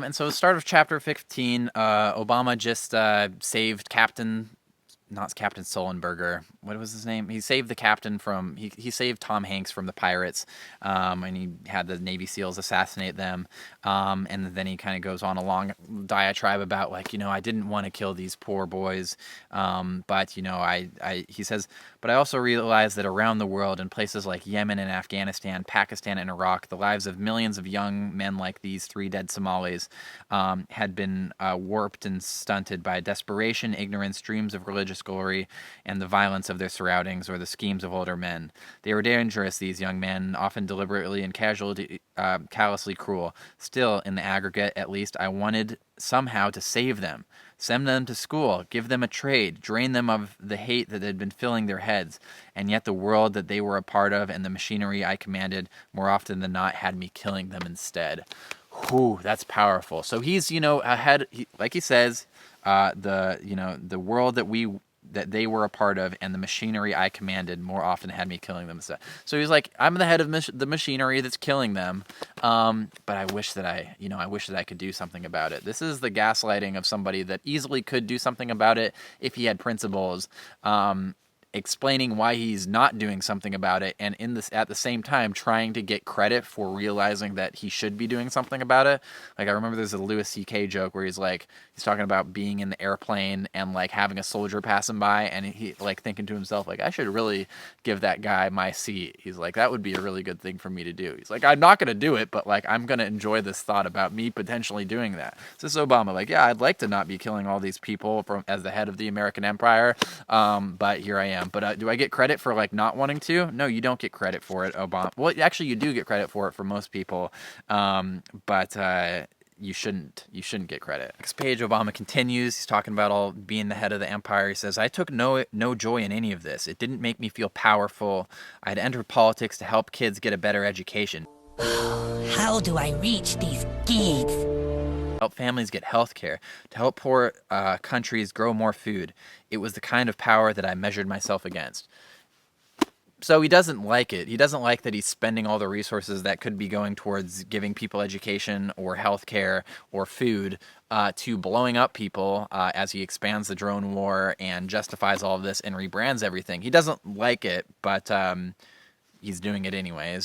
And so, start of chapter 15, Obama just saved not Captain Sullenberger. What was his name? He saved the captain from. He saved Tom Hanks from the pirates, and he had the Navy SEALs assassinate them. And then he kind of goes on a long diatribe about like, I didn't want to kill these poor boys, but he says, but I also realized that around the world, in places like Yemen and Afghanistan, Pakistan and Iraq, the lives of millions of young men like these three dead Somalis had been warped and stunted by desperation, ignorance, dreams of religious glory, and the violence of their surroundings or the schemes of older men. They were dangerous, these young men, often deliberately and callously cruel. Still, in the aggregate, at least, I wanted somehow to save them. Send them to school, give them a trade, drain them of the hate that had been filling their heads. And yet the world that they were a part of and the machinery I commanded more often than not had me killing them instead. Whew, that's powerful. So he's, ahead, like he says, the world that they were a part of and the machinery I commanded more often had me killing them instead. So he's like, I'm the head of the machinery that's killing them, but I wish that I wish that I could do something about it. This is the gaslighting of somebody that easily could do something about it if he had principles. Explaining why he's not doing something about it, and at the same time trying to get credit for realizing that he should be doing something about it. Like I remember there's a Louis C.K. joke where he's talking about being in the airplane and like having a soldier pass him by, and he like thinking to himself like, I should really give that guy my seat. He's like, that would be a really good thing for me to do. He's like, I'm not gonna do it, but like I'm gonna enjoy this thought about me potentially doing that. So this is Obama, like, yeah, I'd like to not be killing all these people as the head of the American empire, but here I am. But do I get credit for like not wanting to? No, you don't get credit for it, Obama. Well, actually, you do get credit for it for most people, but you shouldn't. You shouldn't get credit. Next page, Obama continues. He's talking about all being the head of the empire. He says, "I took no joy in any of this. It didn't make me feel powerful. I had entered politics to help kids get a better education. How do I reach these kids? Help families get health care, to help poor countries grow more food. It was the kind of power that I measured myself against." So he doesn't like it. He doesn't like that he's spending all the resources that could be going towards giving people education or health care or food to blowing up people as he expands the drone war and justifies all of this and rebrands everything. He doesn't like it, but he's doing it anyways.